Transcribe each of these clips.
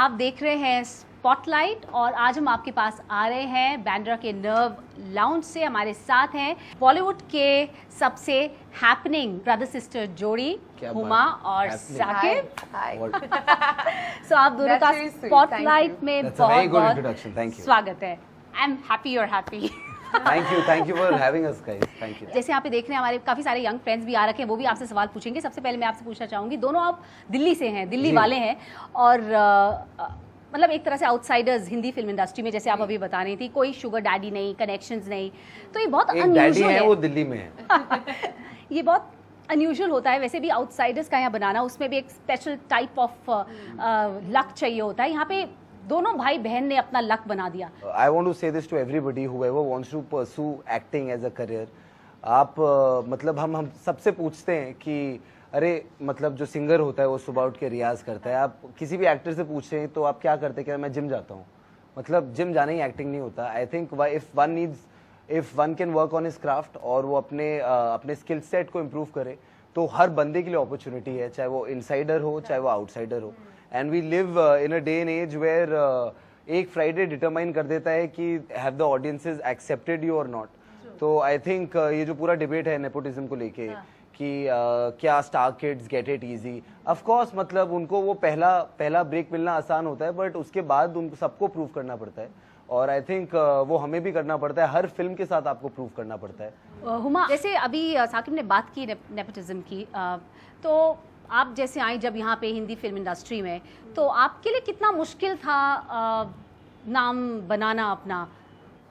आप देख रहे हैं स्पॉटलाइट और आज हम आपके पास आ रहे हैं बांद्रा के नर्व लाउंज से। हमारे साथ हैं बॉलीवुड के सबसे हैपनिंग ब्रदर सिस्टर जोड़ी हुमा और साकिब। सो आप दोनों का स्पॉटलाइट में बहुत बहुत स्वागत है। I am happy you are happy. Thank you for having us guys. Thank you. जैसे यहाँ पे देख रहे हैं हमारे काफ़ी सारे यंग फ्रेंड्स भी आ रखे हैं, वो भी आपसे सवाल पूछेंगे। सबसे पहले मैं आपसे पूछना चाहूँगी, दोनों आप दिल्ली से हैं, दिल्ली वाले हैं और मतलब एक तरह से आउटसाइडर्स हिंदी फिल्म इंडस्ट्री में, जैसे आप अभी बता रही थी, कोई शुगर डैडी नहीं, कनेक्शंस नहीं, तो ये बहुत अनयूजुअल है। वो दिल्ली में है। ये बहुत अनयूजुअल होता है। वैसे भी आउटसाइडर्स का यहाँ बनाना, उसमें भी एक स्पेशल टाइप ऑफ लक चाहिए होता है। यहाँ पे दोनों भाई बहन ने अपना लक बना दिया। I want to say this to everybody whoever wants to pursue acting as a career. आप मतलब हम सबसे पूछते हैं कि अरे मतलब जो सिंगर होता है वो सुबह उठ के रियाज करता है। आप किसी भी एक्टर से पूछते हैं तो आप क्या करते हैं? क्या मैं जिम जाता हूँ। मतलब जिम जाना ही एक्टिंग नहीं होता। I think if one can work on his craft और वो अपने स्किल सेट को इम्प्रूव करे तो हर बंदे के लिए अपॉर्चुनिटी है, चाहे वो इनसाइडर हो चाहे वो आउटसाइडर हो। And we live in a day and age where एक फ्राइडे डिटरमाइन कर देता है कि have the audiences accepted you और नॉट। तो आई थिंक ये जो पूरा डिबेट है नेपोटिज्म को लेके कि क्या star kids get it easy, of course मतलब उनको वो पहला ब्रेक मिलना आसान होता है, बट उसके बाद उनको सबको प्रूव करना पड़ता है और आई थिंक वो हमें भी करना पड़ता है। हर फिल्म के साथ आपको प्रूव करना पड़ता है। हुमा, जैसे अभी साकिब ने बात की नेपोटिज्म की, तो आप जैसे आई जब यहाँ पे हिंदी फिल्म इंडस्ट्री में, तो आपके लिए कितना मुश्किल था नाम बनाना अपना?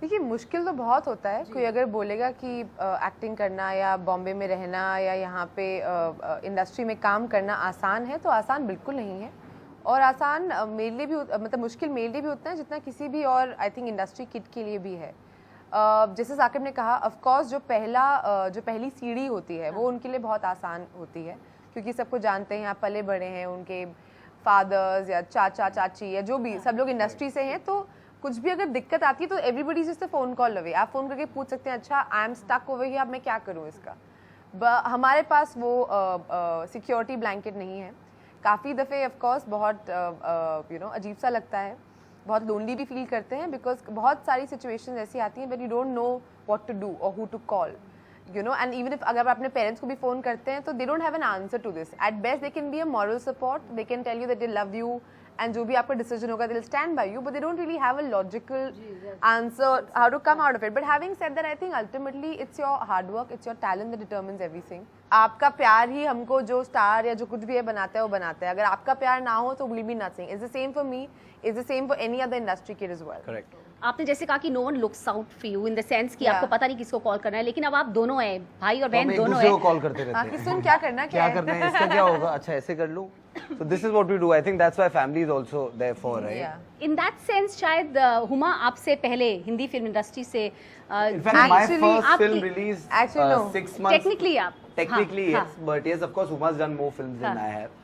देखिए, मुश्किल तो बहुत होता है। कोई अगर बोलेगा कि एक्टिंग करना या बॉम्बे में रहना या यहाँ पे इंडस्ट्री में काम करना आसान है, तो आसान बिल्कुल नहीं है। और आसान मेरे लिए भी मतलब मुश्किल मेरे लिए भी उतना है जितना किसी भी और आई थिंक इंडस्ट्री किड के लिए भी है। जैसे साकिब ने कहा, ऑफ कोर्स जो पहली सीढ़ी होती है वो उनके लिए बहुत आसान होती है, क्योंकि सबको जानते हैं, यहाँ पले बड़े हैं, उनके फादर्स या चाचा चाची या जो भी सब लोग इंडस्ट्री से हैं, तो कुछ भी अगर दिक्कत आती है तो everybody just a phone call away. आप फोन करके पूछ सकते हैं, अच्छा I am stuck over here, अब मैं क्या करूँ इसका। हमारे पास वो सिक्योरिटी ब्लैंकेट नहीं है। काफ़ी दफ़े ऑफ कोर्स बहुत अजीब सा लगता है, बहुत लोनली भी फील करते हैं, बिकॉज बहुत सारी सिचुएशंस ऐसी आती हैं when you don't know what to do और who to call, you know, and even if अगर आप अपने पेरेंट्स को भी फ़ोन करते हैं तो they don't have an answer to this. At best they can be a moral support, they can tell you that they love you and जो भी आपका डिसीजन होगा they'll stand by you, but they don't really have a logical answer how to come out of it. But having said that, I think ultimately it's your hard work, it's your talent that determines everything. आपका प्यार ही हमको जो star या जो कुछ भी है बनाता है, वो बनाता है। अगर आपका प्यार ना हो तो will be nothing. It's the same for me, it's the same for any other industry kid as well. Correct. आपने जैसे कहा कि no one looks out for you in the sense कि आपको पता नहीं किसको कॉल करना है, लेकिन अब आप दोनों हैं, भाई और बहन दोनों हैं, कॉल करते रहते हैं। किसको क्या करना है, क्या करना है, इसका क्या होगा, अच्छा ऐसे कर लूं। So this is what we do. I think that's why family is also there for, right? Yeah. In that sense, शायद हुमा आपसे पहले हिंदी फिल्म इंडस्ट्री से In fact, my first film released actually no. 6 months. Technically yes, but yes, of course, Huma's done more films than I have.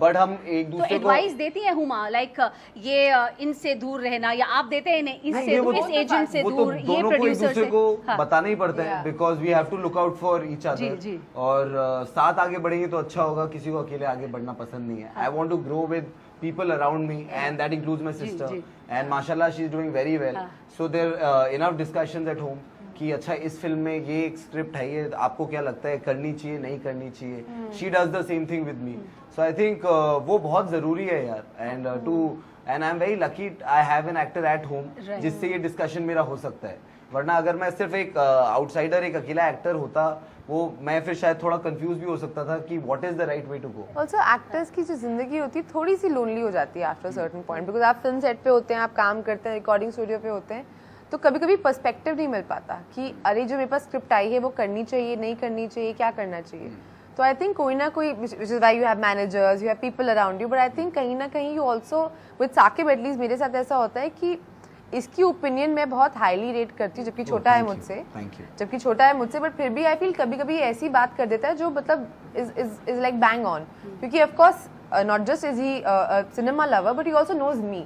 But हम एक दूसरे को advice देती है हुमा, लाइक ये इनसे दूर रहना, या आप देते हैं इससे दूर, इस एजेंट से दूर, ये प्रोड्यूसर से? को बताना ही पड़ता है, because we have to look out for each other. और साथ आगे बढ़ेंगे तो अच्छा होगा, किसी को अकेले आगे बढ़ना पसंद नहीं है। I want to grow with people around me and that includes my sister and mashallah she is doing very well. So there enough discussions at home कि अच्छा इस फिल्म में ये एक स्क्रिप्ट है, ये आपको क्या लगता है करनी चाहिए नहीं करनी चाहिए। She does the same thing with me, so I think वो बहुत जरूरी है यार। And I am very lucky I have an actor at home जिससे ये डिस्कशन मेरा हो सकता है, वरना अगर मैं सिर्फ एक आउटसाइडर एक अकेला एक्टर होता वो मैं फिर शायद थोड़ा कंफ्यूज भी हो सकता था कि what is the right way to go. Also actors की जो जिंदगी होती है थोड़ी सी लोनली हो जाती है आफ्टर सर्टेन पॉइंट, बिकॉज आप फिल्म सेट पे होते हैं, आप काम करते हैं, रिकॉर्डिंग स्टूडियो पे होते हैं, तो कभी कभी पर्सपेक्टिव नहीं मिल पाता कि अरे जो मेरे पास स्क्रिप्ट आई है वो करनी चाहिए नहीं करनी चाहिए, क्या करना चाहिए। तो आई थिंक कोई ना कोई, which is why you have managers, you have people around you, but I think कहीं ना कहीं you also with Saqib, at least मेरे साथ ऐसा होता है कि इसकी ओपिनियन मैं बहुत हाईली रेट करती हूँ, जबकि छोटा है मुझसे, बट फिर भी आई फील कभी कभी ऐसी बात कर देता है जो मतलब इज लाइक बैंग ऑन, क्योंकि of course not just is he cinema lover but he also knows me,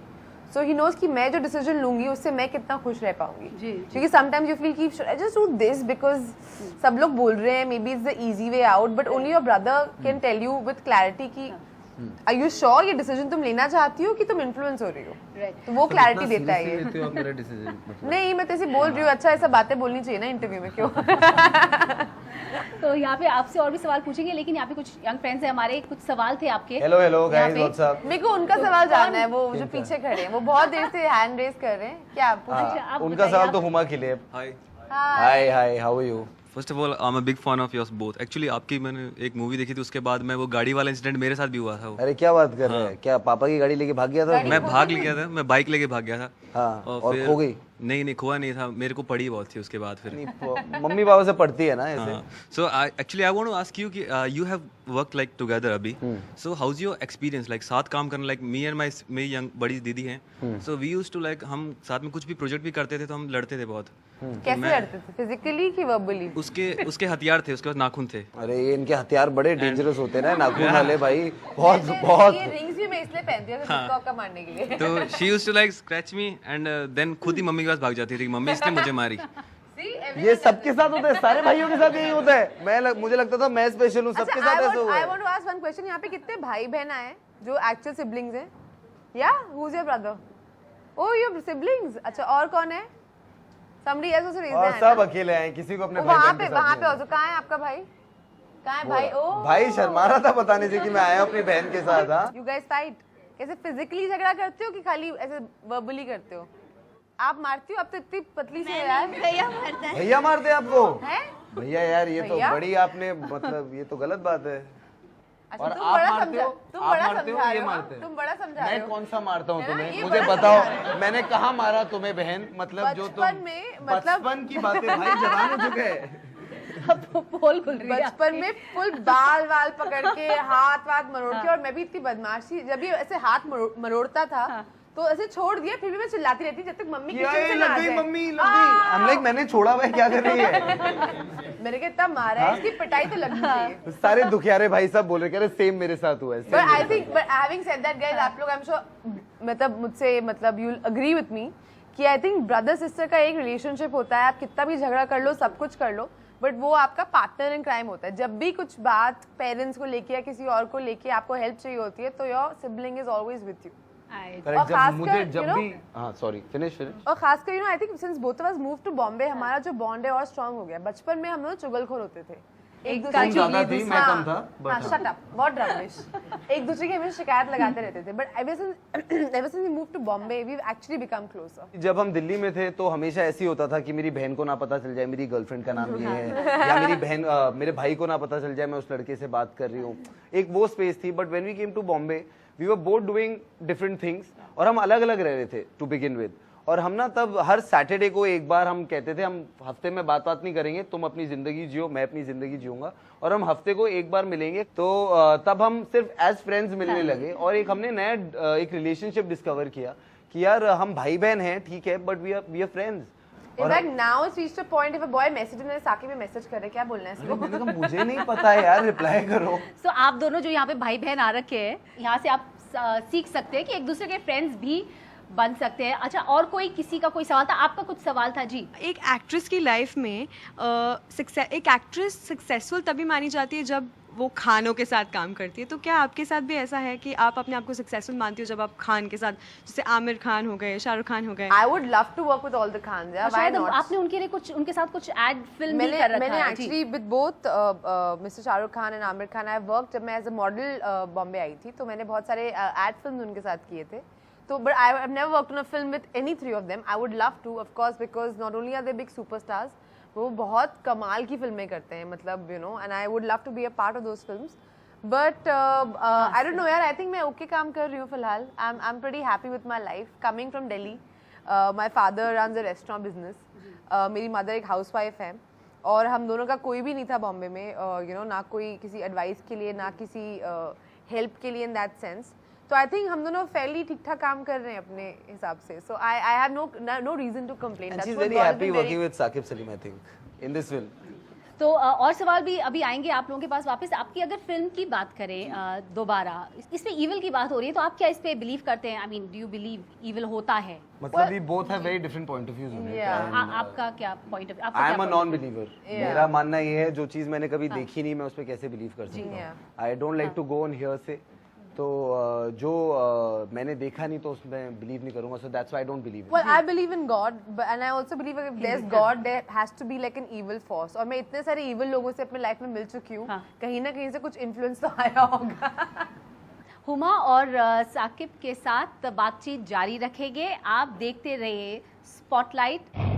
so he knows कि मैं जो डिसीजन लूंगी उससे मैं कितना खुश रह पाऊंगी। क्योंकि समटाइम्स यू फील कि I just do this because सब लोग बोल रहे हैं, maybe it's the easy way out, but only your brother can tell you with clarity कि आर यू श्योर ये डिसीजन तुम लेना चाहती हो कि तुम इन्फ्लुएंस हो रही हो? तो वो क्लैरिटी देता है ये। लेते हो आप मेरा डिसीजन? नहीं, मैं तो ऐसे बोल रही हूँ, अच्छा ऐसा बातें बोलनी चाहिए ना इंटरव्यू में, क्यों? तो यहाँ पे आपसे और भी सवाल पूछेंगे, लेकिन यहाँ पे कुछ यंग फ्रेंड्स हैं हमारे, कुछ सवाल थे आपके। Hello hello guys, what's up? मेरे को उनका सवाल जानना है, वो जो पीछे खड़े हैं, वो बहुत देर से हैंड रेज कर रहे हैं, क्या पूछिए? आप उनका बताइए, सवाल आप- तो हुमा के लिए। Hi hi hi, how are you? First of all I am a big fan of yours both. Actually आपकी मैंने एक मूवी देखी थी, उसके बाद मैं वो गाड़ी वाला इंसिडेंट मेरे साथ भी हुआ था। वो अरे क्या बात कर रहे हैं? क्या पापा की गाड़ी लेके भाग गया था? मैं भाग गया था, मैं बाइक लेके भाग गया था। हाँ, और फिर- खो गई? नहीं खोआ नहीं था, मेरे को पड़ी बहुत थी उसके बाद फिर। मम्मी पापा से पढ़ती है ना ऐसे। So actually I want to ask you कि you have work like together अभी, so how is your experience like साथ काम करना? लाइक मी एंड माय मेरी यंग बड़ी दीदी हैं, so we used to like हम साथ में कुछ भी प्रोजेक्ट भी करते थे तो हम लड़ते थे बहुत। कैसे लड़ते थे, फिजिकली कि वर्बली? उसके हथियार थे, उसके पास नाखून थे। अरे ये इनके हथियार बड़े डेंजरस होते हैं ना, नाखून वाले भाई, बहुत बहुत। ये रिंग्स भी मैं इसलिए पहनती हूँ जिसको का मारने के लिए। तो she used to like scratch me and then खुद ही मम्मी के पास भाग जाती थी, मम्मी इसने मुझे मारी। ये सबके साथ होता है, सारे भाइयों के साथ यही होता है। मुझे लगता था मैं स्पेशल हूँ, सबके साथ ऐसा हुआ आई है। Want to ask one question, यहाँ पे कितने भाई बहन आए जो एक्चुअल सिबलिंग्स हैं? या who is your brother? Oh your siblings, अच्छा और कौन है? somebody else also raised और their hand, सब ना? अकेले आए, किसी को अपने भाई वहाँ बहन पे के साथ नहीं। हो, कहाँ है आपका भाई? कहाँ है भाई? ओ भाई शर्मा रहा था बताने से कि मैं आया अपनी बहन के साथ। हाँ, यू गाइस फाइट? कैसे फिजिकली झगड़ा करते हो कि खाली ऐसे वर्बली करते हो? आप मारती हो? अब तो इतनी पतली सी है यार। भैया मारते हैं आपको? हैं? भैया यार, ये तो भैया? बड़ी आपने मतलब ये तो गलत बात है। अच्छा, और तुम आप बड़ा मारते हो? तुम आप बड़ा मारते हो, समझा ये रहे हो, मारते हैं? तुम बड़ा समझा रहे मैं हो। कौन सा मारता हूँ है ना? तुम्हें? ये मुझे बड़ा बताओ, समझा रहे हो। मैंने कहाँ मारा तुम्हें बहन? मतलब जो तुम बचपन में, मतलब- बचपन की बातें भाई जवान हो चुके हैं। अब पोल खुल रही है बचपन में फुल बाल वाल पकड़ के हाथ वाथ मरोड़ के, और मैं भी इतनी बदमाशी, जब ये ऐसे हाथ मरोड़ता था तो ऐसे छोड़ दिया, फिर भी मैं चिल्लाती रहती जब तक मम्मी क्या किचन ये से ना लग आ गई जाए। मम्मी, लग गई। I'm like, मैंने छोड़ा हुआ है, क्या कर रही है? मेरे को इतना मारा है, इसकी पिटाई तो लगनी चाहिए। सारे दुखियारे भाई सब बोल रहे, कह रहे सेम मेरे साथ हुआ है। same But I मेरे think, but having said that, guys, आप लोग I'm sure मतलब मुझसे मतलब you'll agree with me कि आई थिंक ब्रदर सिस्टर का एक रिलेशनशिप होता है, आप कितना भी झगड़ा कर लो, सब कुछ कर लो, बट वो आपका पार्टनर इन क्राइम होता है। जब भी कुछ बात पेरेंट्स को लेके या किसी और को लेके आपको हेल्प चाहिए होती है, तो your sibling is always with you. Correct, और जब खासकर, मुझे you जब know, भी हाँ सॉरी फिनिश और खासकर you know I think since both of us move to Bombay, हमारा जो बॉन्ड है और स्ट्रांग हो गया। बचपन में हम लोग चुगलखोर होते थे, एक दूसरे तुम ज्यादा थी, मैं कम था, but हाँ, हाँ। shut up, बहुत rubbish। एक दूसरे की हमेशा शिकायत लगाते रहते थे, but ever since we moved to Bombay, we've actually become closer। जब हम दिल्ली में थे तो हमेशा ऐसे ही होता था कि मेरी बहन को ना पता चल जाए मेरी गर्लफ्रेंड का नाम ये है, या मेरी बहन मेरे भाई को ना पता चल जाए मैं उस लड़के से बात कर रही हूँ। एक वो स्पेस थी, but when we came to Bombay we were both doing different things, और हम अलग अलग रह रहे थे टू बिगिन विद। और हम ना तब हर सैटरडे को एक बार हम कहते थे हम हफ्ते में बात नहीं करेंगे, तुम अपनी जिंदगी जियो, मैं अपनी जिंदगी जीऊंगा, और हम हफ्ते को एक बार मिलेंगे। तो तब हम सिर्फ एज फ्रेंड्स मिलने लगे, और एक हमने नया एक रिलेशनशिप डिस्कवर किया कि यार हम भाई बहन हैं, ठीक है, but we are friends. In fact, now it's reached a point if a boy messages मेरे साके में मैसेज करे, क्या बोलना है इसको? मैंने कहा मुझे नहीं पता है यार, रिप्लाई करो। सो आप दोनों जो यहाँ पे भाई बहन आ रखे हैं, यहाँ से आप सीख सकते हैं कि एक दूसरे के फ्रेंड्स भी बन सकते हैं। अच्छा, और कोई किसी का कोई सवाल था? आपका कुछ सवाल था जी। एक एक्ट्रेस की लाइफ में एक एक्ट्रेस सक्सेसफुल तभी मानी जाती है जब वो खानों के साथ काम करती है। तो क्या आपके साथ भी ऐसा है कि आप अपने आप को सक्सेसफुल मानती हो जब आप खान के साथ, जैसे आमिर खान हो गए, शाहरुख खान हो गए? I would love to work with all the Khans, yeah, और why शायद not? आपने उनके लिए कुछ, उनके साथ कुछ एड फिल्म भी कर रखा मैंने है जी। Actually with both mister Shahrukh Khan and Aamir Khan I work. जब मैं एज अ मॉडल बॉम्बे आई थी तो मैंने बहुत सारे एड फिल्म उनके साथ किए थे। तो but I have never worked on a film with any three of them. I would love to, of course, because not only are they big superstars, वो बहुत कमाल की फिल्में करते हैं, मतलब you know, and I would love to be a part of those films. But I don't know यार, I think मैं ओके काम कर रही हूँ फिलहाल। I am pretty happy with my life. Coming from Delhi, my father runs a restaurant business, मेरी mother एक housewife है, और हम दोनों का कोई भी नहीं था बॉम्बे में, यू नो, ना कोई किसी एडवाइस के लिए, ना किसी हेल्प के लिए इन दैट सेंस। तो आई थिंक हम दोनों फेयरली ठीक ठाक काम कर रहे हैं अपने हिसाब से। So I have no reason to complain. And she's very happy working with Saqib Salim, I think, in this film. तो और सवाल भी अभी आएंगे आप लोगों के पास वापस। आपकी अगर फिल्म की बात करें दोबारा, इसमें ईविल की बात हो रही है, तो आप क्या इस पे बिलीव करते हैं? I mean, do you believe evil होता है? मतलब we both have very different point of views on it. Yeah. And, आपका क्या point of? I am a non-believer. मेरा मानना ये है जो चीज मैंने कभी देखी नहीं मैं उस पर कैसे बिलीव कर सकता Yeah. हूँ। I don't like to go on hearsay. तो जो मैंने देखा नहीं तो उसमें बिलीव नहीं करूंगा, so that's why I don't believe it. Well, I believe in God, but and I also believe if there's God, there has to be like an evil force. और मैं इतने सारे evil लोगों से अपने लाइफ में मिल चुकी हूँ, हाँ. कहीं ना कहीं से कुछ इन्फ्लुएंस तो आया होगा. हुमा और साकिब के साथ बातचीत जारी रखेंगे। आप देखते रहिए स्पॉटलाइट।